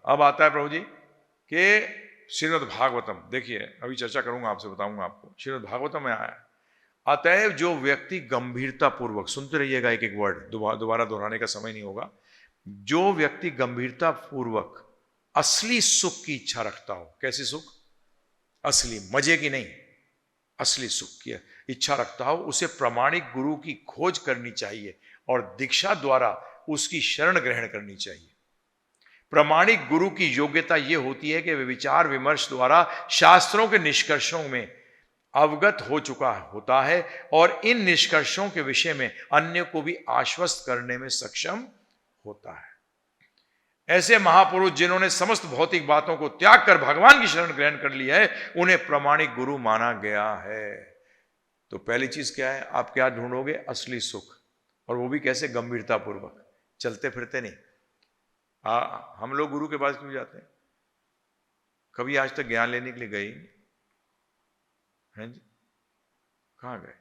अब आता है प्रभु जी कि श्रीमद् भागवतम, देखिए अभी चर्चा करूंगा आपसे, बताऊंगा आपको। श्रीमद् भागवतम में आया, अतएव जो व्यक्ति गंभीरता पूर्वक, सुनते रहिएगा एक एक वर्ड, दोबारा दोहराने का समय नहीं होगा। जो व्यक्ति गंभीरता पूर्वक असली सुख की इच्छा रखता हो, कैसी सुख? असली, मजे की नहीं, असली सुख की इच्छा रखता हो, उसे प्रामाणिक गुरु की खोज करनी चाहिए और दीक्षा द्वारा उसकी शरण ग्रहण करनी चाहिए। प्रामाणिक गुरु की योग्यता यह होती है कि वे विचार विमर्श द्वारा शास्त्रों के निष्कर्षों में अवगत हो चुका होता है और इन निष्कर्षों के विषय में अन्य को भी आश्वस्त करने में सक्षम होता है। ऐसे महापुरुष जिन्होंने समस्त भौतिक बातों को त्याग कर भगवान की शरण ग्रहण कर ली है, उन्हें प्रामाणिक गुरु माना गया है। तो पहली चीज क्या है? आप क्या ढूंढोगे? असली सुख, और वो भी कैसे? गंभीरता पूर्वक, चलते फिरते नहीं। हम लोग गुरु के पास क्यों जाते हैं? कभी आज तक ज्ञान लेने के लिए गए हैं जी? कहां गए?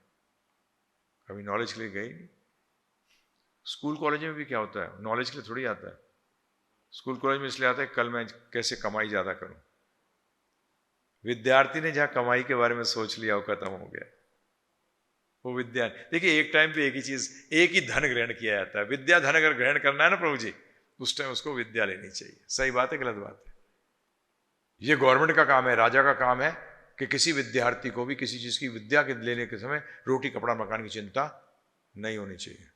कभी नॉलेज के लिए गए नहीं। स्कूल कॉलेज में भी क्या होता है? नॉलेज के लिए थोड़ी आता है। स्कूल कॉलेज में इसलिए आता है कल मैं कैसे कमाई ज्यादा करूं। विद्यार्थी ने जहां कमाई के बारे में सोच लिया वो खत्म हो गया। वो विद्या, देखिए एक टाइम पे एक ही चीज, एक ही धन ग्रहण किया जाता है। विद्या धन अगर ग्रहण करना है ना प्रभु जी, उस टाइम उसको विद्या लेनी चाहिए। सही बात है, गलत बात है? ये गवर्नमेंट का काम है, राजा का काम है कि किसी विद्यार्थी को भी किसी चीज की विद्या के लेने के समय रोटी कपड़ा मकान की चिंता नहीं होनी चाहिए,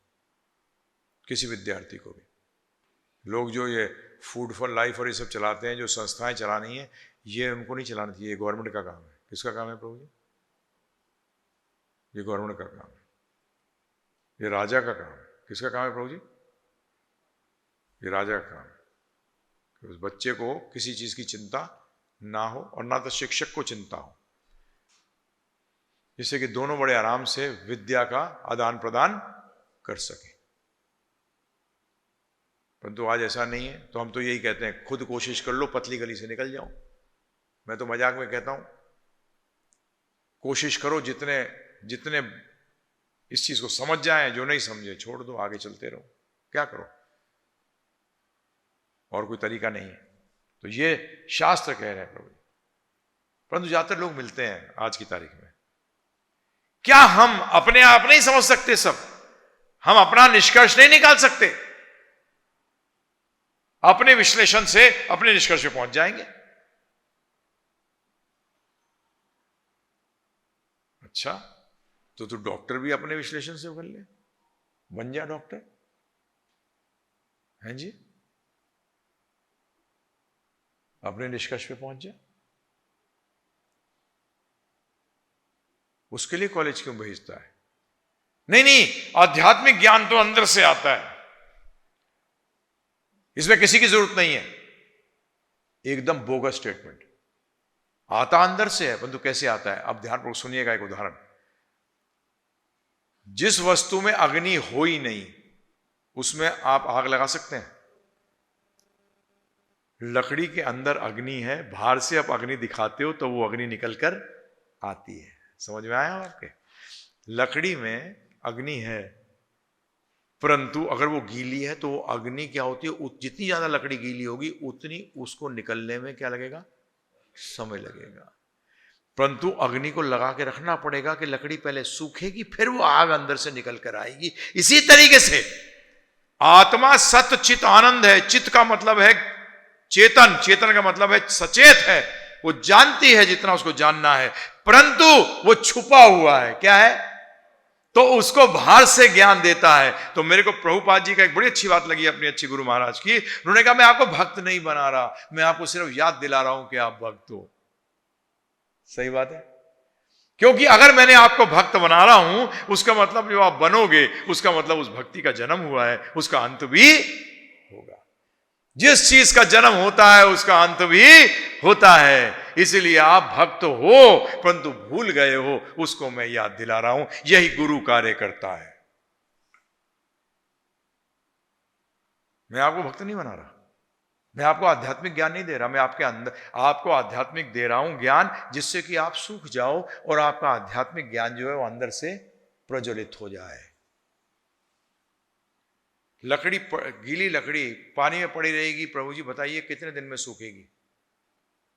किसी विद्यार्थी को भी। लोग जो ये फूड फॉर लाइफ और ये सब चलाते हैं, जो संस्थाएं चलानी है, ये उनको नहीं चलानी चाहिए। ये गवर्नमेंट का काम है। किसका काम है प्रभु जी? ये गवर्नमेंट का काम है, ये राजा का काम है। किसका काम है प्रभु जी? ये राजा का काम है कि उस बच्चे को किसी चीज की चिंता ना हो और ना तो शिक्षक को चिंता हो, जिससे कि दोनों बड़े आराम से विद्या का आदान प्रदान कर सके। परंतु आज ऐसा नहीं है। तो हम तो यही कहते हैं, खुद कोशिश कर लो, पतली गली से निकल जाओ। मैं तो मजाक में कहता हूं, कोशिश करो, जितने जितने इस चीज को समझ जाए, जो नहीं समझे छोड़ दो, आगे चलते रहो। क्या करो? और कोई तरीका नहीं है। तो ये शास्त्र कह रहे हैं प्रभु। परंतु ज्यादातर लोग मिलते हैं आज की तारीख में, क्या हम अपने आप नहीं समझ सकते? सब हम अपना निष्कर्ष नहीं निकाल सकते? अपने विश्लेषण से अपने निष्कर्ष पे पहुंच जाएंगे। अच्छा, तो तू डॉक्टर भी अपने विश्लेषण से कर ले, बन जा डॉक्टर, हैं जी? अपने निष्कर्ष पे पहुंच जा। उसके लिए कॉलेज क्यों भेजता है? नहीं नहीं, आध्यात्मिक ज्ञान तो अंदर से आता है, इसमें किसी की जरूरत नहीं है। एकदम बोगस स्टेटमेंट। आता अंदर से है, परंतु कैसे आता है? अब ध्यानपूर्वक सुनिएगा एक उदाहरण। जिस वस्तु में अग्नि हो ही नहीं, उसमें आप आग लगा सकते हैं? लकड़ी के अंदर अग्नि है, बाहर से आप अग्नि दिखाते हो तो वो अग्नि निकलकर आती है। समझ में आया आपके? लकड़ी में अग्नि है, परंतु अगर वो गीली है तो वो अग्नि क्या होती है, जितनी ज्यादा लकड़ी गीली होगी उतनी उसको निकलने में क्या लगेगा? समय लगेगा। परंतु अग्नि को लगा के रखना पड़ेगा कि लकड़ी पहले सूखेगी, फिर वो आग अंदर से निकल कर आएगी। इसी तरीके से आत्मा सत्य चित आनंद है। चित का मतलब है चेतन, चेतन का मतलब है सचेत है। वो जानती है जितना उसको जानना है, परंतु वो छुपा हुआ है। क्या है? तो उसको बाहर से ज्ञान देता है। तो मेरे को प्रभुपाद जी का एक बड़ी अच्छी बात लगी अपनी अच्छी गुरु महाराज की। उन्होंने कहा मैं आपको भक्त नहीं बना रहा, मैं आपको सिर्फ याद दिला रहा हूं कि आप भक्त हो। सही बात है, क्योंकि अगर मैंने आपको भक्त बना रहा हूं, उसका मतलब जो आप बनोगे, उसका मतलब उस भक्ति का जन्म हुआ है, उसका अंत भी होगा। जिस चीज का जन्म होता है उसका अंत भी होता है। इसलिए आप भक्त हो, परंतु भूल गए हो, उसको मैं याद दिला रहा हूं। यही गुरु कार्य करता है। मैं आपको भक्त नहीं बना रहा, मैं आपको आध्यात्मिक ज्ञान नहीं दे रहा, मैं आपके अंदर आपको आध्यात्मिक दे रहा हूं ज्ञान, जिससे कि आप सूख जाओ और आपका आध्यात्मिक ज्ञान जो है वो अंदर से प्रज्वलित हो जाए। लकड़ी गीली लकड़ी पानी में पड़ी रहेगी, प्रभु जी बताइए कितने दिन में सूखेगी?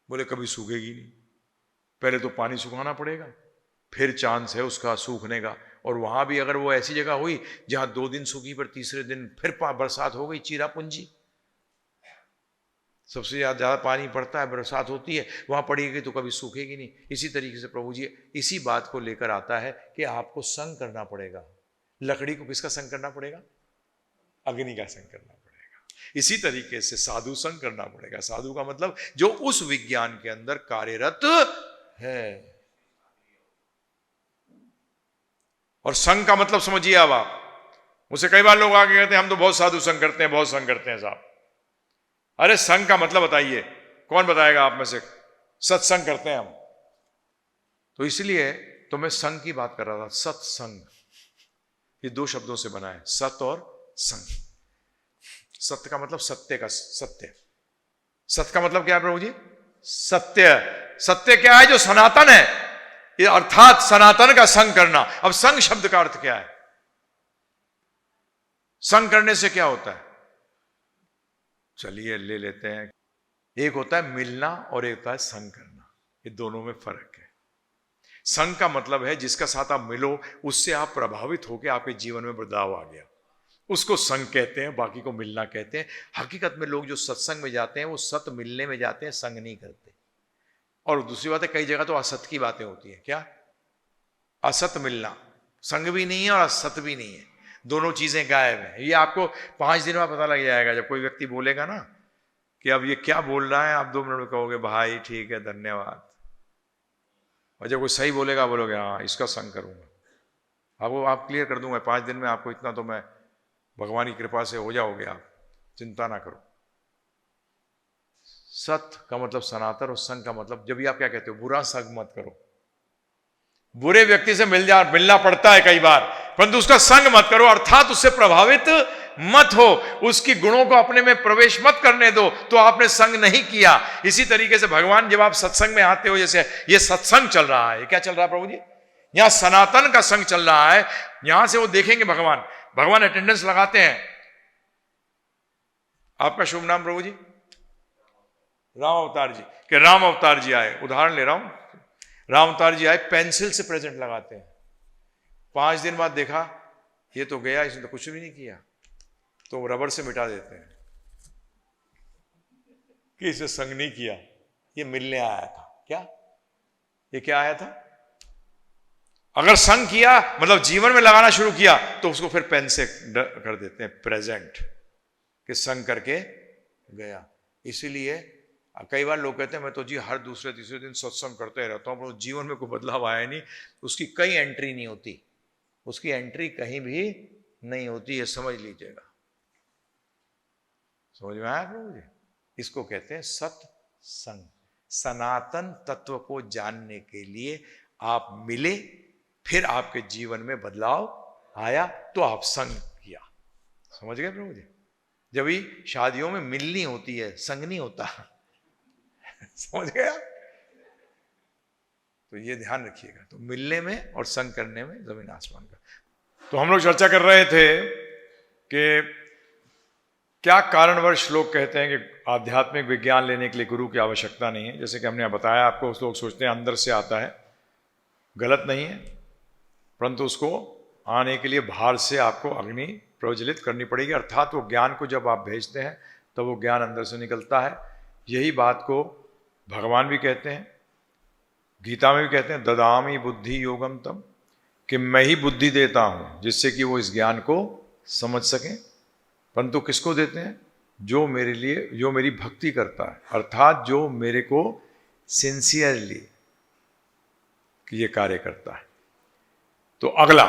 बोले कभी सूखेगी नहीं, पहले तो पानी सुखाना पड़ेगा, फिर चांस है उसका सूखने का। और वहां भी अगर वो ऐसी जगह हुई जहां 2 दिन सूखी पर तीसरे दिन फिर बरसात हो गई, चीरा पूंजी, सबसे ज्यादा पानी पड़ता है, बरसात होती है, वहां पड़ेगी तो कभी सूखेगी नहीं। इसी तरीके से प्रभु जी इसी बात को लेकर आता है कि आपको संग करना पड़ेगा। लकड़ी को किसका संग करना पड़ेगा? अग्नि का संग करना पड़ेगा। इसी तरीके से साधु संग करना पड़ेगा। साधु का मतलब जो उस विज्ञान के अंदर कार्यरत है। और संग का मतलब समझिए अब आप, मुझसे कई बार लोग आके कहते हैं हम तो बहुत साधु संग करते हैं, बहुत संग करते हैं साहब। अरे संग का मतलब बताइए, कौन बताएगा आप में से? सत्संग करते हैं हम। तो इसलिए तो मैं संग की बात कर रहा था। सत्संग ये 2 शब्दों से बना है, सत और संग। सत्य का मतलब सत्य का, सत्य। सत्य का मतलब क्या है प्रभु जी? सत्य। सत्य क्या है? जो सनातन है, ये अर्थात सनातन का संग करना। अब संग शब्द का अर्थ क्या है? संग करने से क्या होता है? चलिए ले लेते हैं। एक होता है मिलना और एक होता है संग करना। ये दोनों में फर्क है। संग का मतलब है जिसका साथ आप मिलो, उससे आप प्रभावित होकर आपके जीवन में बदलाव आ गया, उसको संग कहते हैं, बाकी को मिलना कहते हैं। हकीकत में लोग जो सत्संग में जाते हैं वो सत मिलने में जाते हैं, संग नहीं करते। और दूसरी बात है, कई जगह तो असत की बातें होती है। क्या? असत मिलना, संग भी नहीं है और असत भी नहीं है, दोनों चीजें गायब है। ये आपको 5 दिन में पता लग जाएगा। जब कोई व्यक्ति बोलेगा ना कि अब ये क्या बोल रहा है, आप 2 मिनट में कहोगे भाई ठीक है धन्यवाद। और जब कोई सही बोलेगा, बोलोगे हाँ इसका संग करूंगा। आपको आप क्लियर कर दूंगा 5 दिन में आपको इतना, तो मैं भगवान की कृपा से हो जाओगे आप, चिंता ना करो। सत का मतलब सनातन और संग का मतलब, जब भी आप क्या कहते हो, बुरा संग मत करो। बुरे व्यक्ति से मिलना पड़ता है कई बार, परंतु उसका संग मत करो, अर्थात उससे प्रभावित मत हो, उसकी गुणों को अपने में प्रवेश मत करने दो, तो आपने संग नहीं किया। इसी तरीके से भगवान जब आप सत्संग में आते हो, जैसे ये सत्संग चल रहा है, क्या चल रहा है प्रभु जी? यहां सनातन का संग चल रहा है। यहां से वो देखेंगे भगवान अटेंडेंस लगाते हैं। आपका शुभ नाम प्रभु जी? राम अवतार जी। कि राम अवतार जी आए, उदाहरण ले रहा हूं, राम अवतार जी आए, पेंसिल से प्रेजेंट लगाते हैं। 5 दिन बाद देखा ये तो गया, इसने तो कुछ भी नहीं किया, तो वो रबर से मिटा देते हैं कि इसे संग नहीं किया, ये मिलने आया था। क्या ये क्या आया था? अगर संग किया मतलब जीवन में लगाना शुरू किया, तो उसको फिर पेन से कर देते हैं प्रेजेंट, कि संग करके गया। इसीलिए कई बार लोग कहते हैं मैं तो जी हर दूसरे तीसरे दिन सत्संग करते रहता हूं, पर जीवन में कोई बदलाव आया नहीं। उसकी कहीं एंट्री नहीं होती, उसकी एंट्री कहीं भी नहीं होती, ये समझ लीजिएगा। समझ में आया प्रभु जी? इसको कहते हैं सत्संग। सनातन तत्व को जानने के लिए आप मिले, फिर आपके जीवन में बदलाव आया, तो आप संग किया। समझ गए प्रभु जी? जब भी शादियों में मिलनी होती है, संग नहीं होता। समझ गया? तो ये ध्यान रखिएगा। तो मिलने में और संग करने में जमीन आसमान का। तो हम लोग चर्चा कर रहे थे कि क्या कारणवश लोग कहते हैं कि आध्यात्मिक विज्ञान लेने के लिए गुरु की आवश्यकता नहीं है। जैसे कि हमने बताया आपको, लोग सोचते हैं अंदर से आता है, गलत नहीं है, परंतु उसको आने के लिए बाहर से आपको अग्नि प्रज्वलित करनी पड़ेगी। अर्थात वो ज्ञान को जब आप भेजते हैं तो वो ज्ञान अंदर से निकलता है। यही बात को भगवान भी कहते हैं, गीता में भी कहते हैं, ददामी बुद्धि योगम तम, कि मैं ही बुद्धि देता हूं जिससे कि वो इस ज्ञान को समझ सकें। परंतु किसको देते हैं? जो मेरे लिए, जो मेरी भक्ति करता है, अर्थात जो मेरे को सिंसियरली ये कार्य करता है। तो अगला,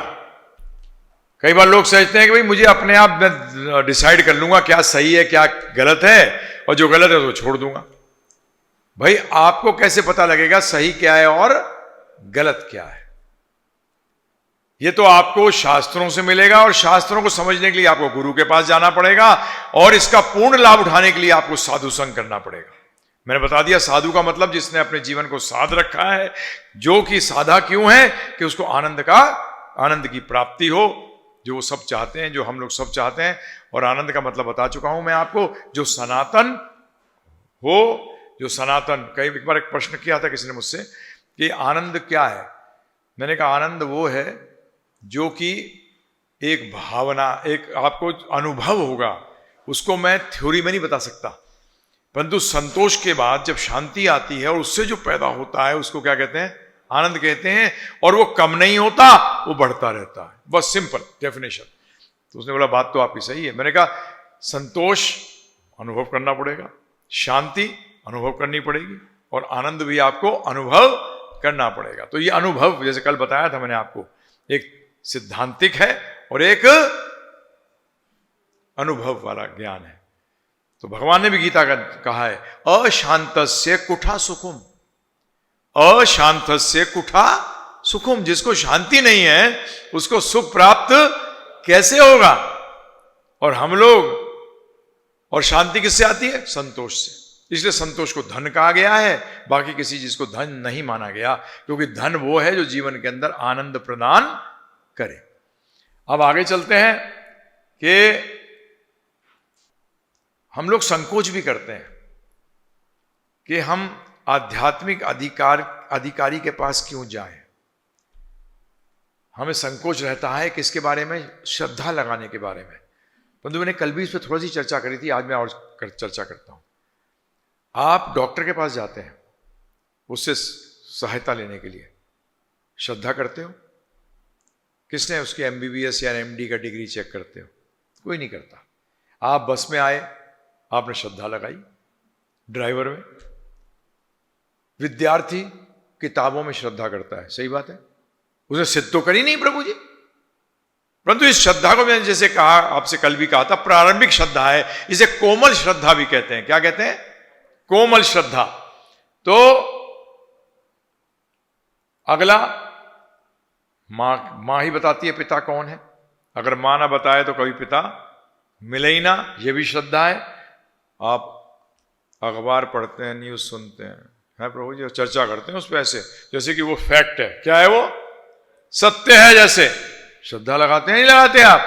कई बार लोग सोचते हैं कि भाई मुझे अपने आप मैं डिसाइड कर लूंगा क्या सही है क्या गलत है, और जो गलत है तो छोड़ दूंगा। भाई आपको कैसे पता लगेगा सही क्या है और गलत क्या है? ये तो आपको शास्त्रों से मिलेगा, और शास्त्रों को समझने के लिए आपको गुरु के पास जाना पड़ेगा, और इसका पूर्ण लाभ उठाने के लिए आपको साधु संग करना पड़ेगा। मैंने बता दिया, साधु का मतलब जिसने अपने जीवन को साध रखा है, जो कि साधा क्यों है कि उसको आनंद की प्राप्ति हो, जो वो सब चाहते हैं, जो हम लोग सब चाहते हैं। और आनंद का मतलब बता चुका हूं मैं आपको, जो सनातन हो, जो सनातन। कई एक बार एक प्रश्न किया था किसी ने मुझसे कि आनंद क्या है। मैंने कहा आनंद वो है जो कि एक भावना, एक आपको अनुभव होगा, उसको मैं थ्योरी में नहीं बता सकता, परंतु संतोष के बाद जब शांति आती है और उससे जो पैदा होता है उसको क्या कहते हैं, आनंद कहते हैं। और वो कम नहीं होता, वो बढ़ता रहता है। बस सिंपल डेफिनेशन। तो उसने बोला बात तो आपकी सही है। मैंने कहा संतोष अनुभव करना पड़ेगा, शांति अनुभव करनी पड़ेगी, और आनंद भी आपको अनुभव करना पड़ेगा। तो ये अनुभव, जैसे कल बताया था मैंने आपको, एक सिद्धांतिक है और एक अनुभव वाला ज्ञान है। तो भगवान ने भी गीता का कहा है, अशांतस्य कुठा सुखम, अशांतस्य कुठा सुखम। जिसको शांति नहीं है उसको सुख प्राप्त कैसे होगा। और हम लोग, और शांति किससे आती है, संतोष से। इसलिए संतोष को धन कहा गया है, बाकी किसी चीज को धन नहीं माना गया, क्योंकि धन वो है जो जीवन के अंदर आनंद प्रदान करे। अब आगे चलते हैं कि हम लोग संकोच भी करते हैं कि हम आध्यात्मिक अधिकारी के पास क्यों जाएं। हमें संकोच रहता है किसके बारे में, श्रद्धा लगाने के बारे में। परंतु मैंने कल भी इस पर थोड़ी सी चर्चा करी थी, आज मैं और चर्चा करता हूं। आप डॉक्टर के पास जाते हैं उससे सहायता लेने के लिए, श्रद्धा करते हो? किसने उसकी MBBS या MD का डिग्री चेक करते हो? कोई नहीं करता। आप बस में आए, आपने श्रद्धा लगाई, ड्राइवर में। विद्यार्थी किताबों में श्रद्धा करता है, सही बात है, उसने सिद्ध तो करी नहीं प्रभु जी, परंतु इस श्रद्धा को मैंने जैसे कहा, आपसे कल भी कहा था, प्रारंभिक श्रद्धा है। इसे कोमल श्रद्धा भी कहते हैं। क्या कहते हैं? कोमल श्रद्धा। तो अगला, मां ही बताती है पिता कौन है। अगर मां ना बताए तो कभी पिता मिले ही ना, यह भी श्रद्धा है। आप अखबार पढ़ते हैं, न्यूज सुनते हैं प्रभु जी, चर्चा करते हैं उस पर ऐसे जैसे कि वो फैक्ट है। क्या है वो? सत्य है। जैसे श्रद्धा लगाते हैं, नहीं लगाते आप?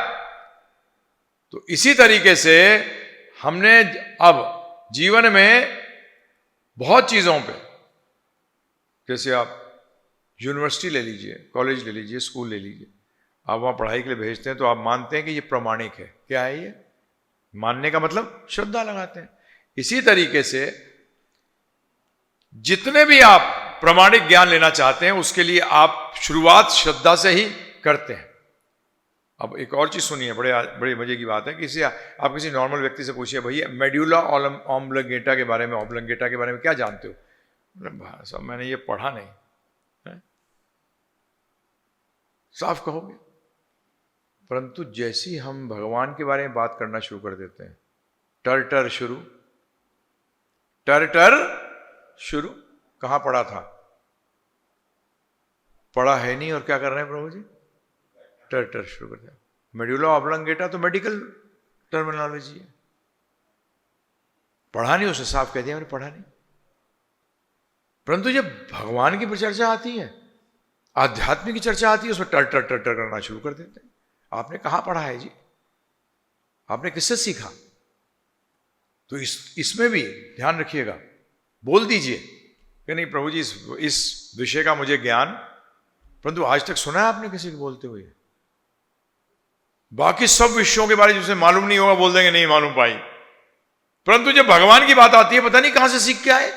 तो इसी तरीके से हमने अब जीवन में बहुत चीजों पे, जैसे आप यूनिवर्सिटी ले लीजिए, कॉलेज ले लीजिए, स्कूल ले लीजिए, आप वहां पढ़ाई के लिए भेजते हैं तो आप मानते हैं कि ये प्रमाणिक है। क्या है ये? मानने का मतलब श्रद्धा लगाते हैं। इसी तरीके से जितने भी आप प्रमाणिक ज्ञान लेना चाहते हैं उसके लिए आप शुरुआत श्रद्धा से ही करते हैं। अब एक और चीज सुनिए, बड़े मजे की बात है। आप किसी नॉर्मल व्यक्ति से पूछिए, भैया मेड्यूला ऑब्लंगेटा के बारे में क्या जानते हो? साहब मैंने ये पढ़ा नहीं है? साफ कहोगे। परंतु जैसे ही हम भगवान के बारे में बात करना शुरू कर देते हैं, टर शुरू। कहां पढ़ा था? पढ़ा है नहीं, और क्या कर रहे हैं प्रभु जी? टर शुरू कर दिया। मेड्यूला ऑब्लंगेटा तो मेडिकल टर्मिनोलॉजी है, पढ़ा नहीं, उसे साफ कह दिया मैंने पढ़ा नहीं। परंतु जब भगवान की चर्चा आती है, आध्यात्मिक की चर्चा आती है, उसमें टर करना शुरू कर देते हैं। आपने कहां पढ़ा है जी? आपने किससे सीखा? तो इसमें भी ध्यान रखिएगा, बोल दीजिए कि नहीं प्रभु जी इस विषय का मुझे ज्ञान, परंतु आज तक सुना है आपने किसी को बोलते हुए? बाकी सब विषयों के बारे में जिसे मालूम नहीं होगा बोल देंगे नहीं मालूम पाई, परंतु जब भगवान की बात आती है पता नहीं कहां से सीख के आए।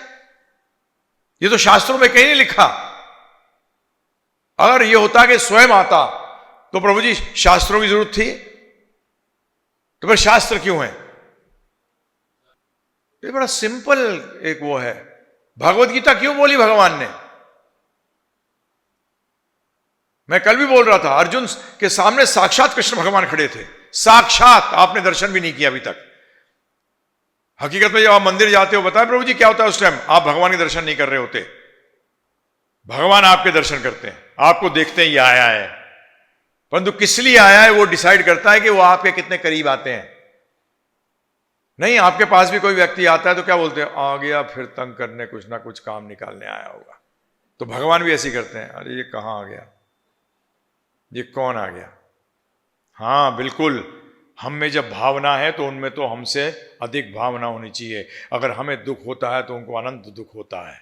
ये तो शास्त्रों में कहीं नहीं लिखा। अगर ये होता कि स्वयं आता तो प्रभु जी शास्त्रों की जरूरत थी? तो फिर शास्त्र क्यों है? ये बड़ा सिंपल एक वो है। भगवत गीता क्यों बोली भगवान ने? मैं कल भी बोल रहा था, अर्जुन के सामने साक्षात कृष्ण भगवान खड़े थे, साक्षात। आपने दर्शन भी नहीं किया अभी तक। हकीकत में जब आप मंदिर जाते हो, बताए प्रभु जी क्या होता है उस टाइम? आप भगवान के दर्शन नहीं कर रहे होते, भगवान आपके दर्शन करते हैं, आपको देखते हैं ये आया है। परंतु किस लिए आया है वो डिसाइड करता है कि वो आपके कितने करीब आते हैं। नहीं, आपके पास भी कोई व्यक्ति आता है तो क्या बोलते हैं? आ गया फिर तंग करने, कुछ ना कुछ काम निकालने आया होगा। तो भगवान भी ऐसे ही करते हैं, अरे ये कहां आ गया, ये कौन आ गया? हाँ बिल्कुल, हम में जब भावना है तो उनमें तो हमसे अधिक भावना होनी चाहिए। अगर हमें दुख होता है तो उनको अनंत दुख होता है।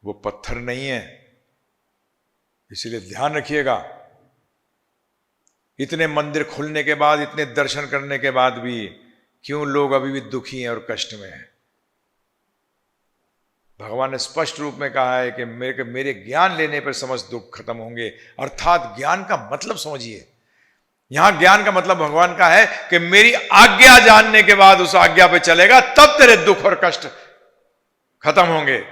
वो पत्थर नहीं है, इसलिए ध्यान रखिएगा। इतने मंदिर खुलने के बाद, इतने दर्शन करने के बाद भी क्यों लोग अभी भी दुखी हैं और कष्ट में हैं? भगवान ने स्पष्ट रूप में कहा है कि मेरे ज्ञान लेने पर समस्त दुख खत्म होंगे। अर्थात ज्ञान का मतलब समझिए। यहां ज्ञान का मतलब भगवान का है कि मेरी आज्ञा जानने के बाद उस आज्ञा पे चलेगा, तब तेरे दुख और कष्ट खत्म होंगे।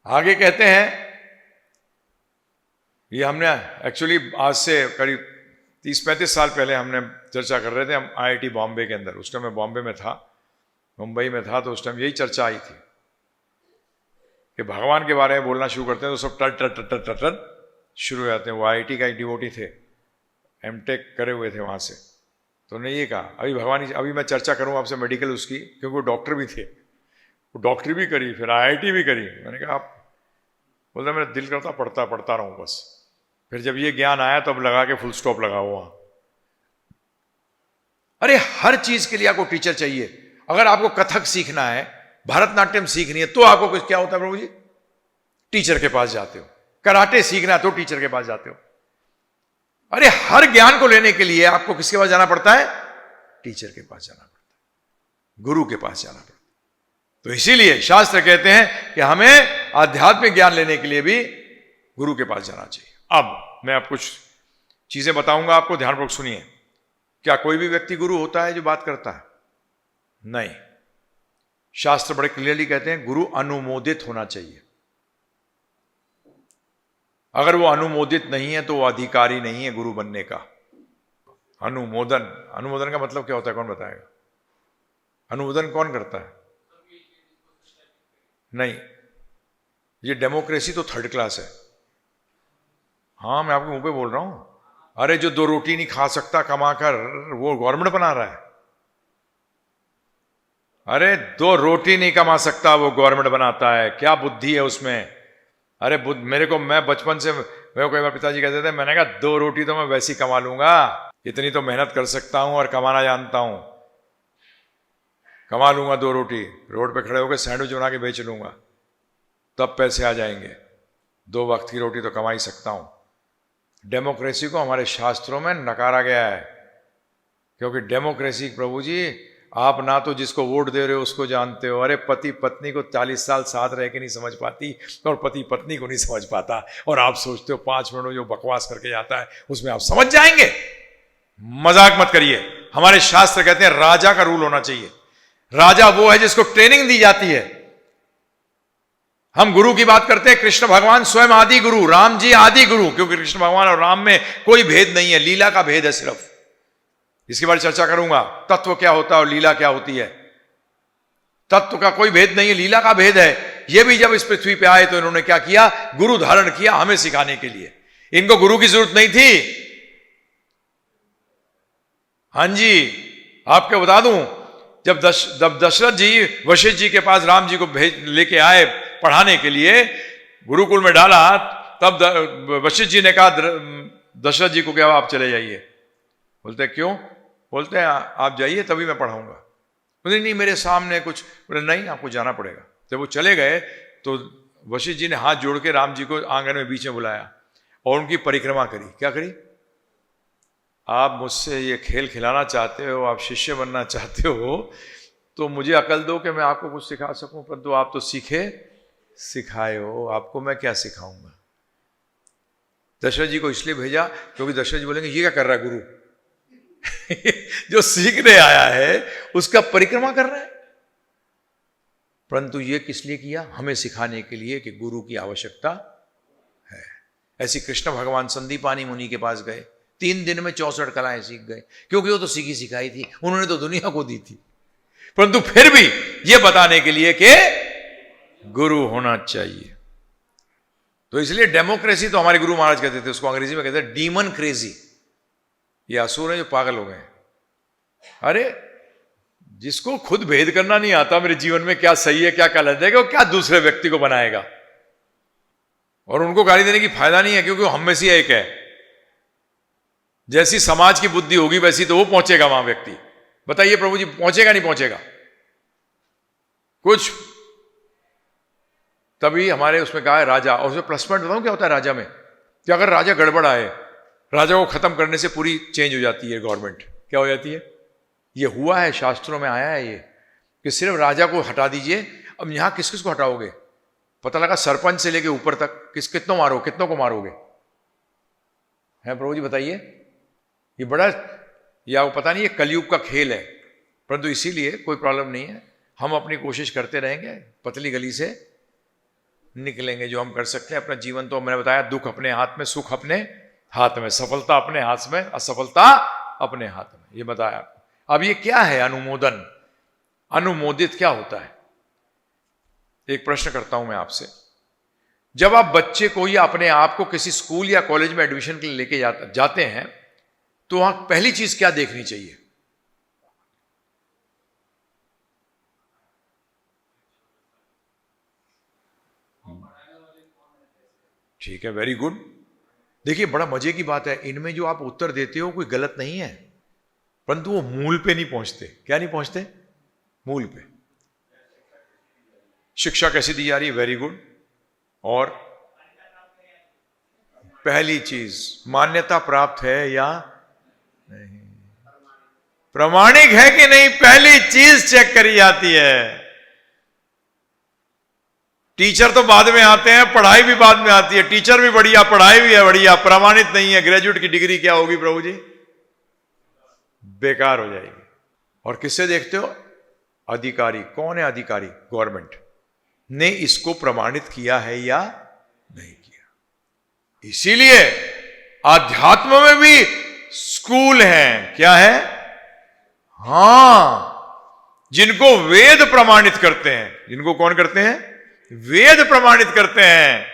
आगे कहते हैं, ये हमने एक्चुअली आज से करीब 30-35 साल पहले हमने चर्चा कर रहे थे, हम IIT बॉम्बे के अंदर। उस टाइम मैं बॉम्बे में था, मुंबई में था, तो उस टाइम यही चर्चा आई थी कि भगवान के बारे में बोलना शुरू करते हैं तो सब टर शुरू हो जाते हैं। वो IIT का एक डिवोटी थे, MTech करे हुए थे वहाँ से, तो उन्होंने ये कहा, अभी मैं चर्चा करूँ आपसे मेडिकल उसकी, क्योंकि वो डॉक्टर भी थे, वो डॉक्टरी भी करी, फिर IIT भी करी। मैंने कहा आप, बोलते मेरा दिल करता पढ़ता रहूँ बस। फिर जब ये ज्ञान आया तब लगा के फुल स्टॉप लगा हुआ। अरे हर चीज के लिए आपको टीचर चाहिए। अगर आपको कथक सीखना है, भरतनाट्यम सीखनी है, तो आपको कुछ क्या होता है प्रभु जी? टीचर के पास जाते हो। कराटे सीखना है तो टीचर के पास जाते हो। अरे हर ज्ञान को लेने के लिए आपको किसके पास जाना पड़ता है? टीचर के पास जाना पड़ता है, गुरु के पास जाना पड़ता है। तो इसीलिए शास्त्र कहते हैं कि हमें आध्यात्मिक ज्ञान लेने के लिए भी गुरु के पास जाना चाहिए। अब मैं आप कुछ चीजें बताऊंगा आपको, ध्यानपूर्वक सुनिए। क्या कोई भी व्यक्ति गुरु होता है जो बात करता है? नहीं। शास्त्र बड़े क्लियरली कहते हैं गुरु अनुमोदित होना चाहिए। अगर वो अनुमोदित नहीं है तो वो अधिकारी नहीं है गुरु बनने का। अनुमोदन का मतलब क्या होता है, कौन बताएगा? अनुमोदन कौन करता है? नहीं, ये डेमोक्रेसी तो थर्ड क्लास है। हाँ, मैं आपके मुंह पे बोल रहा हूं। अरे जो 2 रोटी नहीं खा सकता कमाकर, वो गवर्नमेंट बना रहा है। अरे 2 रोटी नहीं कमा सकता, वो गवर्नमेंट बनाता है। क्या बुद्धि है उसमें? अरे मेरे को, मैं बचपन से, मेरे को कई बार पिताजी कहते थे, मैंने कहा 2 रोटी तो मैं वैसी कमा लूंगा, इतनी तो मेहनत कर सकता हूं और कमाना जानता हूं। कमा लूंगा 2 रोटी, रोड पे खड़े होकर सैंडविच बना के बेच लूंगा, तब पैसे आ जाएंगे। 2 वक्त की रोटी तो कमा ही सकता हूं। डेमोक्रेसी को हमारे शास्त्रों में नकारा गया है, क्योंकि डेमोक्रेसी प्रभु जी, आप ना तो जिसको वोट दे रहे हो उसको जानते हो। अरे पति पत्नी को 40 साल साथ रह के नहीं समझ पाती, और पति पत्नी को नहीं समझ पाता, और आप सोचते हो 5 मिनट में जो बकवास करके जाता है उसमें आप समझ जाएंगे। मजाक मत करिए। हमारे शास्त्र कहते हैं राजा का रूल होना चाहिए। राजा वो है जिसको ट्रेनिंग दी जाती है। हम गुरु की बात करते हैं, कृष्ण भगवान स्वयं आदि गुरु, राम जी आदि गुरु, क्योंकि कृष्ण भगवान और राम में कोई भेद नहीं है, लीला का भेद है सिर्फ। इसके बारे में चर्चा करूंगा, तत्व क्या होता है और लीला क्या होती है। तत्व का कोई भेद नहीं है, लीला का भेद है। ये भी जब इस पृथ्वी पे आए तो इन्होंने क्या किया? गुरु धारण किया हमें सिखाने के लिए। इनको गुरु की जरूरत नहीं थी। हां जी, आपको बता दूं, जब दशरथ जी वशिष्ठ जी के पास राम जी को लेके आए पढ़ाने के लिए, गुरुकुल में डाला, तब वशिष्ठ जी ने कहा दशरथ जी को क्या आप चले जाइए। बोलते क्यों? बोलते हैं आप जाइए तभी मैं पढ़ाऊंगा। बोले नहीं मेरे सामने कुछ, बोले नहीं आपको जाना पड़ेगा। जब वो चले गए तो वशिष्ठ जी ने हाथ जोड़ के राम जी को आंगन में बीच में बुलाया और उनकी परिक्रमा करी। क्या करी? आप मुझसे ये खेल खिलाना चाहते हो, आप शिष्य बनना चाहते हो, तो मुझे अकल दो कि मैं आपको कुछ सिखा सकूं, परंतु आप तो सीखे सिखाए हो, आपको मैं क्या सिखाऊंगा। दशरथ जी को इसलिए भेजा क्योंकि दशरथ जी बोलेंगे ये क्या कर रहा है गुरु जो सीखने आया है उसका परिक्रमा कर रहा है। परंतु ये किस लिए किया? हमें सिखाने के लिए कि गुरु की आवश्यकता है। ऐसी कृष्ण भगवान संदीपानी मुनि के पास गए, 3 दिन में 64 कलाएं सीख गए, क्योंकि वो तो सीखी सिखाई थी, उन्होंने तो दुनिया को दी थी। परंतु फिर भी ये बताने के लिए कि गुरु होना चाहिए। तो इसलिए डेमोक्रेसी तो हमारे गुरु महाराज कहते थे, उसको अंग्रेजी में कहते हैं डीमन क्रेजी। ये असुर है जो पागल हो गए। अरे जिसको खुद भेद करना नहीं आता मेरे जीवन में क्या सही है क्या गलत है, वो क्या दूसरे व्यक्ति को बनाएगा। और उनको गाली देने की फायदा नहीं है, क्योंकि वो हम में से एक है। जैसी समाज की बुद्धि होगी वैसी तो वो पहुंचेगा वहां व्यक्ति। बताइए प्रभु जी, पहुंचेगा नहीं पहुंचेगा? कुछ तभी हमारे उसमें कहा है राजा, और उसमें प्लस पॉइंट बताऊं क्या होता है राजा में, कि अगर राजा गड़बड़ आए, राजा को खत्म करने से पूरी चेंज हो जाती है गवर्नमेंट। क्या हो जाती है? ये हुआ है, शास्त्रों में आया है ये, कि सिर्फ राजा को हटा दीजिए। अब यहां किस किस को हटाओगे? पता लगा सरपंच से लेके ऊपर तक कितनों को मारोगे? है प्रभु जी बताइए। ये बड़ा, या वो पता नहीं, ये कलयुग का खेल है, परंतु इसीलिए कोई प्रॉब्लम नहीं है, हम अपनी कोशिश करते रहेंगे, पतली गली से निकलेंगे जो हम कर सकते हैं। अपना जीवन तो मैंने बताया, दुख अपने हाथ में, सुख अपने हाथ में, सफलता अपने हाथ में, असफलता अपने हाथ में, ये बताया। अब ये क्या है अनुमोदन? अनुमोदित क्या होता है? एक प्रश्न करता हूं मैं आपसे। जब आप बच्चे को या अपने आप को किसी स्कूल या कॉलेज में एडमिशन के लिए लेके जाते हैं, तो वहां पहली चीज क्या देखनी चाहिए? ठीक है, वेरी गुड। देखिए बड़ा मजे की बात है, इनमें जो आप उत्तर देते हो कोई गलत नहीं है, परंतु वो मूल पे नहीं पहुंचते। क्या नहीं पहुंचते? मूल पे। शिक्षा कैसी दी जा रही है? Very good. और पहली चीज, मान्यता प्राप्त है या नहीं, प्रमाणिक है कि नहीं, पहली चीज चेक करी जाती है। टीचर तो बाद में आते हैं, पढ़ाई भी बाद में आती है। टीचर भी बढ़िया, पढ़ाई भी है बढ़िया, प्रमाणित नहीं है, ग्रेजुएट की डिग्री क्या होगी प्रभु जी? बेकार हो जाएगी। और किससे देखते हो? अधिकारी। कौन है अधिकारी? गवर्नमेंट ने इसको प्रमाणित किया है या नहीं किया। इसीलिए आध्यात्म में भी स्कूल हैं। क्या है? हां, जिनको वेद प्रमाणित करते हैं। जिनको कौन करते हैं? वेद प्रमाणित करते हैं।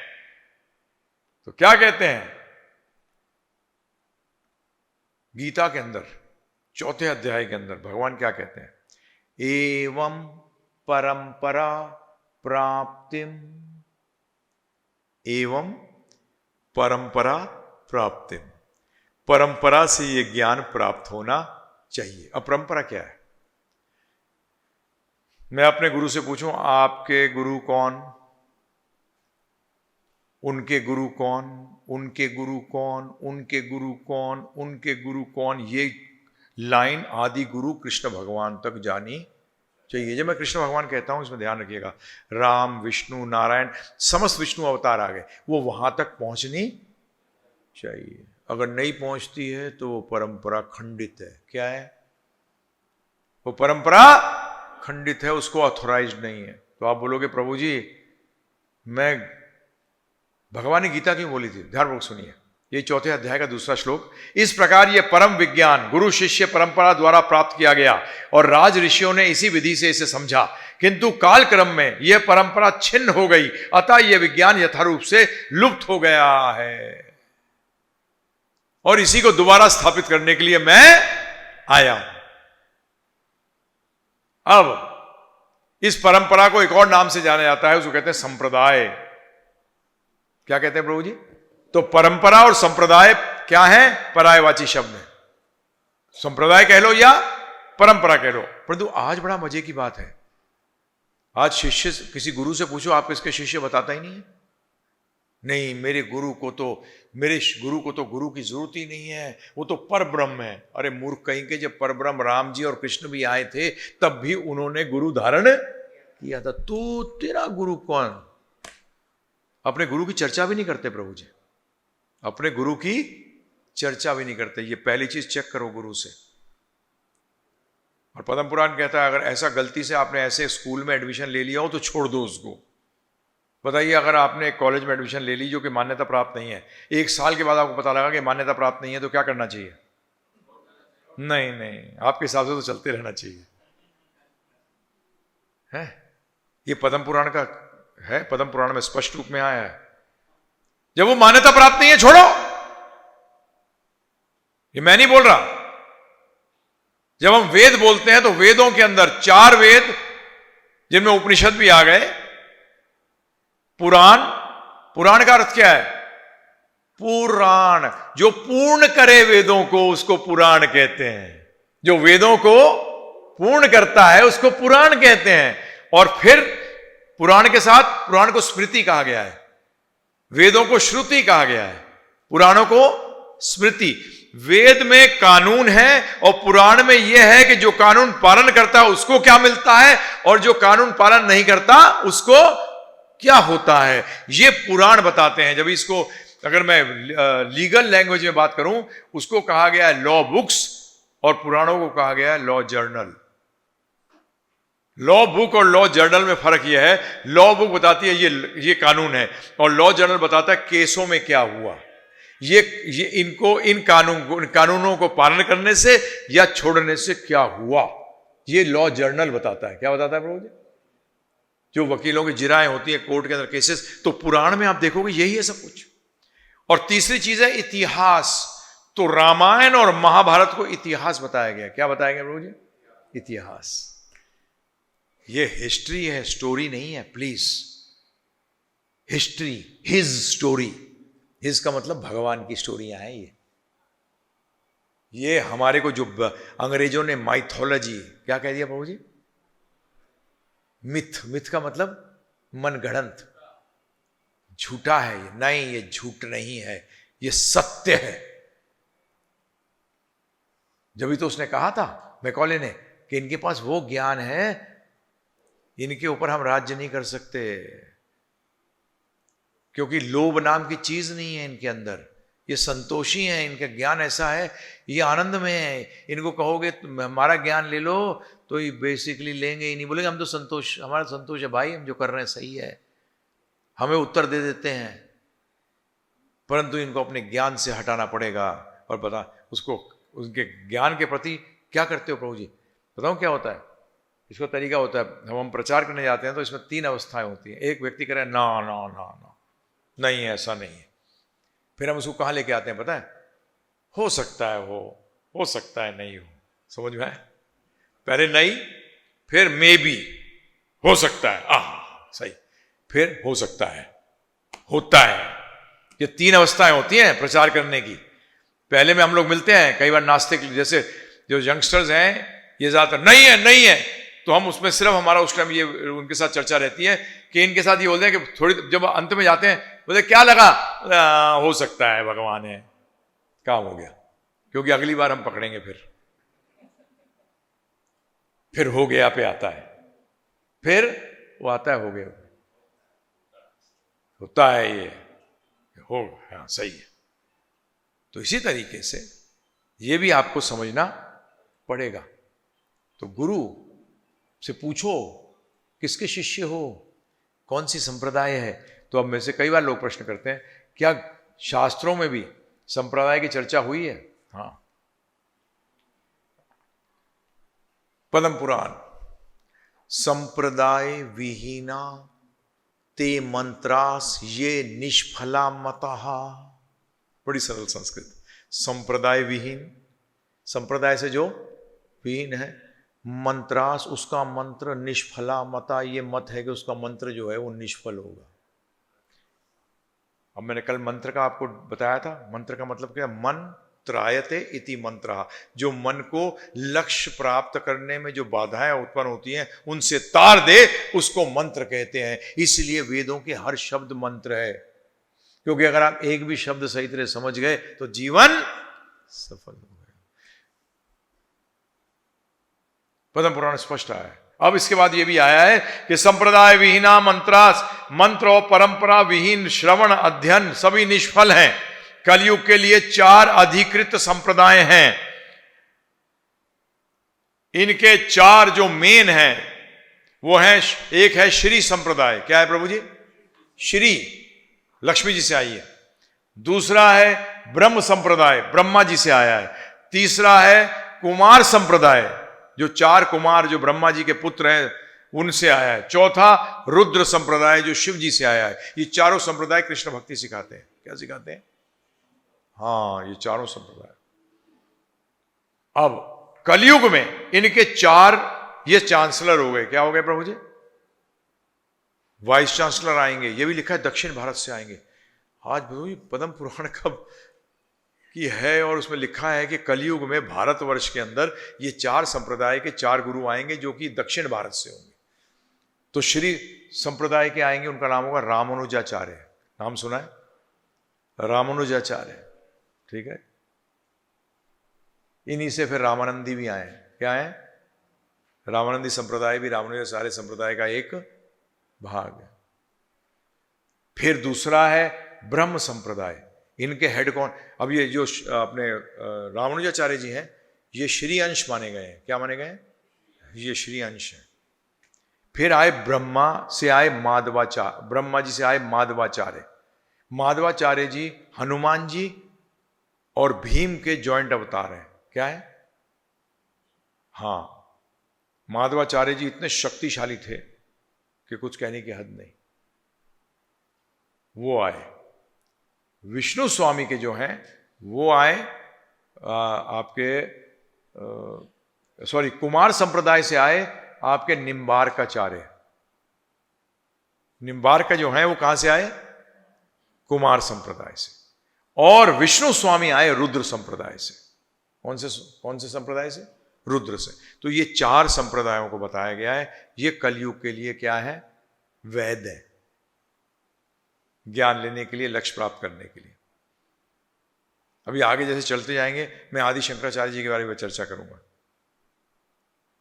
तो क्या कहते हैं गीता के अंदर, चौथे अध्याय के अंदर भगवान क्या कहते हैं? एवं परंपरा प्राप्तिम, एवं परंपरा प्राप्तिम, परंपरा से यह ज्ञान प्राप्त होना चाहिए। अब परंपरा क्या है? मैं अपने गुरु से पूछूं, आपके गुरु कौन? उनके गुरु कौन? उनके गुरु कौन? उनके गुरु कौन? उनके गुरु कौन? ये लाइन आदि गुरु कृष्ण भगवान तक जानी चाहिए। जब मैं कृष्ण भगवान कहता हूं, इसमें ध्यान रखिएगा, राम, विष्णु, नारायण, समस्त विष्णु अवतार आ गए, वो वहां तक पहुंचनी चाहिए। अगर नहीं पहुंचती है तो वो परंपरा खंडित है। क्या है? वो परंपरा खंडित है, उसको ऑथोराइज्ड नहीं है। तो आप बोलोगे प्रभु जी, मैं भगवान ने गीता क्यों बोली थी? ध्यानपूर्वक सुनिए, ये चौथे अध्याय का दूसरा श्लोक। इस प्रकार यह परम विज्ञान गुरु शिष्य परंपरा द्वारा प्राप्त किया गया और राज ऋषियों ने इसी विधि से इसे समझा, किंतु कालक्रम में यह परंपरा छिन्न हो गई, अतः यह विज्ञान यथारूप से लुप्त हो गया है। और इसी को दोबारा स्थापित करने के लिए मैं आया हूं। अब इस परंपरा को एक और नाम से जाना जाता है, उसको कहते हैं संप्रदाय। क्या कहते हैं प्रभु जी? तो परंपरा और संप्रदाय क्या है? पर्यायवाची शब्द है। संप्रदाय कह लो या परंपरा कह लो। परंतु आज बड़ा मजे की बात है, आज शिष्य, किसी गुरु से पूछो, आप किसके शिष्य बताता ही नहीं है। नहीं, मेरे गुरु को तो गुरु की जरूरत ही नहीं है, वो तो पर ब्रह्म है। अरे मूर्ख कहीं के, जब पर ब्रह्म राम जी और कृष्ण भी आए थे तब भी उन्होंने गुरु धारण किया था। तो तेरा गुरु कौन? अपने गुरु की चर्चा भी नहीं करते प्रभु जी, अपने गुरु की चर्चा भी नहीं करते। ये पहली चीज चेक करो गुरु से। और पद्म पुराण कहता है, अगर ऐसा गलती से आपने ऐसे स्कूल में एडमिशन ले लिया हो तो छोड़ दो उसको। बताइए, अगर आपने एक कॉलेज में एडमिशन ले ली जो कि मान्यता प्राप्त नहीं है, 1 साल के बाद आपको पता लगा कि मान्यता प्राप्त नहीं है, तो क्या करना चाहिए? नहीं, आपके हिसाब से तो चलते रहना चाहिए। है ये पद्म पुराण का है, पद्म पुराण में स्पष्ट रूप में आया है। जब वो मान्यता प्राप्त नहीं है, छोड़ो। ये मैं नहीं बोल रहा। जब हम वेद बोलते हैं तो वेदों के अंदर 4 वेद, जिनमें उपनिषद भी आ गए, पुराण का अर्थ क्या है? पुराण। जो पूर्ण करे वेदों को उसको पुराण कहते हैं। जो वेदों को पूर्ण करता है उसको पुराण कहते हैं। और फिर पुराण के साथ पुराण को स्मृति कहा गया है, वेदों को श्रुति कहा गया है, पुराणों को स्मृति। वेद में कानून है और पुराण में यह है कि जो कानून पालन करता है उसको क्या मिलता है और जो कानून पालन नहीं करता उसको क्या होता है, ये पुराण बताते हैं। जब इसको अगर मैं लीगल लैंग्वेज में बात करूं, उसको कहा गया है लॉ बुक्स और पुराणों को कहा गया है लॉ जर्नल। लॉ बुक और लॉ जर्नल में फर्क यह है, लॉ बुक बताती है ये कानून है और लॉ जर्नल बताता है केसों में क्या हुआ। ये इन कानूनों को पालन करने से या छोड़ने से क्या हुआ, ये लॉ जर्नल बताता है। क्या बताता है प्रभु जी? जो वकीलों की जिराएं होती है कोर्ट के अंदर केसेस, तो पुराण में आप देखोगे यही है सब कुछ। और तीसरी चीज है इतिहास। तो रामायण और महाभारत को इतिहास बताया गया। क्या बताया गया प्रभु जी? इतिहास। ये हिस्ट्री है, स्टोरी नहीं है, please. History, his story. His का मतलब भगवान की स्टोरियां हैं ये हमारे को जो अंग्रेजों ने माइथोलॉजी क्या कह दिया प्रभु जी? मिथ। मिथ का मतलब मनगढ़ंत, झूठा है ये। नहीं, ये झूठ नहीं है, ये सत्य है। जब भी तो उसने कहा था मैकॉले ने कि इनके पास वो ज्ञान है, इनके ऊपर हम राज्य नहीं कर सकते, क्योंकि लोभ नाम की चीज नहीं है इनके अंदर। ये संतोषी है, इनका ज्ञान ऐसा है, ये आनंद में है। इनको कहोगे हमारा ज्ञान ले लो तो ये बेसिकली लेंगे ही नहीं, बोलेंगे हम तो संतोष, हमारा संतोष है भाई, हम जो कर रहे हैं सही है, हमें उत्तर दे देते हैं। परंतु इनको अपने ज्ञान से हटाना पड़ेगा। और बता उसको, उनके ज्ञान के प्रति क्या करते हो प्रभु जी? बताऊं क्या होता है इसका तरीका? होता है हम प्रचार करने जाते हैं तो इसमें 3 अवस्थाएं होती हैं। एक व्यक्ति कह रहा है ना ना ना ना, नहीं ऐसा नहीं है। फिर हम उसको कहाँ लेके आते हैं पता है? हो सकता है हो सकता है नहीं हो। समझ में आए? पहले नहीं, फिर मे बी, हो सकता है, सही, फिर हो सकता है, होता है। ये 3 अवस्थाएं होती हैं प्रचार करने की। पहले में हम लोग मिलते हैं कई बार नास्तिक, जैसे जो यंगस्टर्स हैं ये ज्यादातर नहीं है नहीं है, तो हम उसमें सिर्फ हमारा उस टाइम ये उनके साथ चर्चा रहती है कि इनके साथ ये बोलते हैं कि थोड़ी जब अंत में जाते हैं बोलते क्या लगा, हो सकता है भगवान है, काम हो गया, क्योंकि अगली बार हम पकड़ेंगे। फिर हो गया पे आता है, फिर वो आता है हो गया, होता है ये हो, हाँ सही है। तो इसी तरीके से ये भी आपको समझना पड़ेगा। तो गुरु से पूछो किसके शिष्य हो, कौन सी संप्रदाय है। तो अब में से कई बार लोग प्रश्न करते हैं क्या शास्त्रों में भी संप्रदाय की चर्चा हुई है? हाँ, पद्म पुराण, संप्रदाय विहीना ते मंत्रास ये निष्फला मतः। बड़ी सरल संस्कृत। संप्रदाय विहीन, संप्रदाय से जो विहीन है, मंत्रास उसका मंत्र, निष्फला मता ये मत है कि उसका मंत्र जो है वो निष्फल होगा। अब मैंने कल मंत्र का आपको बताया था। मंत्र का मतलब क्या? मन त्रायते इति मंत्र। जो मन को लक्ष्य प्राप्त करने में जो बाधाएं उत्पन्न होती हैं उनसे तार दे, उसको मंत्र कहते हैं। इसलिए वेदों के हर शब्द मंत्र है, क्योंकि अगर आप एक भी शब्द सही तरह समझ गए तो जीवन सफल हो गया। पद्म पुराण स्पष्ट आया है। अब इसके बाद यह भी आया है कि संप्रदाय विहीना मंत्रास, मंत्र और परंपरा विहीन श्रवण अध्ययन सभी निष्फल हैं। कलयुग के लिए 4 अधिकृत संप्रदाय हैं। इनके 4 जो मेन हैं वो है, एक है श्री संप्रदाय। क्या है प्रभु जी? श्री, लक्ष्मी जी से आई है। दूसरा है ब्रह्म संप्रदाय, ब्रह्मा जी से आया है। तीसरा है कुमार संप्रदाय, जो 4 कुमार जो ब्रह्मा जी के पुत्र हैं उनसे आया है। चौथा रुद्र संप्रदाय जो शिव जी से आया है। ये चारों संप्रदाय कृष्ण भक्ति सिखाते हैं। क्या सिखाते हैं? हाँ, ये चारों संप्रदाय। अब कलयुग में इनके 4 ये चांसलर हो गए। क्या हो गए प्रभु जी? वाइस चांसलर आएंगे। ये भी लिखा है दक्षिण भारत से आएंगे। आज बताओ ये पद्म पुराण कब की है, और उसमें लिखा है कि कलयुग में भारतवर्ष के अंदर ये 4 संप्रदाय के 4 गुरु आएंगे जो कि दक्षिण भारत से होंगे। तो श्री संप्रदाय के आएंगे, उनका नाम होगा रामानुजाचार्य। नाम सुना है? रामानुजाचार्य, ठीक है। इन्हीं से फिर रामानंदी भी आए। क्या है? रामानंदी संप्रदाय भी रामानुजाचार्य संप्रदाय का एक भाग है। फिर दूसरा है ब्रह्म संप्रदाय। इनके हेड कौन? अब ये जो अपने रामानुजाचार्य जी हैं, ये श्री अंश माने गए हैं। क्या माने गए हैं? ये श्री अंश है। फिर आए ब्रह्मा से आए माधवाचार्य, ब्रह्मा जी से आए माधवाचार्य। माधवाचार्य जी हनुमान जी और भीम के जॉइंट अवतार हैं। क्या है? हाँ, माधवाचार्य जी इतने शक्तिशाली थे कि कुछ कहने की हद नहीं। वो आए। विष्णु स्वामी के जो हैं वो आए कुमार संप्रदाय से आए आपके निम्बार्काचार्य। निम्बार्क जो है वो कहां से आए? कुमार संप्रदाय से। और विष्णु स्वामी आए रुद्र संप्रदाय से। कौन से संप्रदाय से? रुद्र से। तो ये 4 संप्रदायों को बताया गया है। ये कलयुग के लिए क्या है? वैध है, ज्ञान लेने के लिए, लक्ष्य प्राप्त करने के लिए। अभी आगे जैसे चलते जाएंगे, मैं आदि शंकराचार्य जी के बारे में चर्चा करूंगा।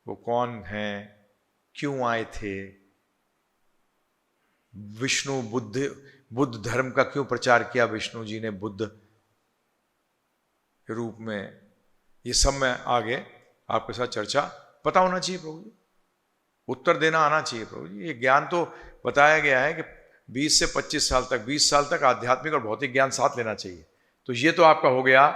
वो कौन हैं, क्यों आए थे, विष्णु बुद्ध धर्म का क्यों प्रचार किया विष्णु जी ने बुद्ध के रूप में, ये सब मैं आगे आपके साथ चर्चा। पता होना चाहिए प्रभु जी, उत्तर देना आना चाहिए प्रभु जी। ये ज्ञान तो बताया गया है कि 20 से 25 साल तक, 20 साल तक आध्यात्मिक और भौतिक ज्ञान साथ लेना चाहिए। तो ये तो आपका हो गया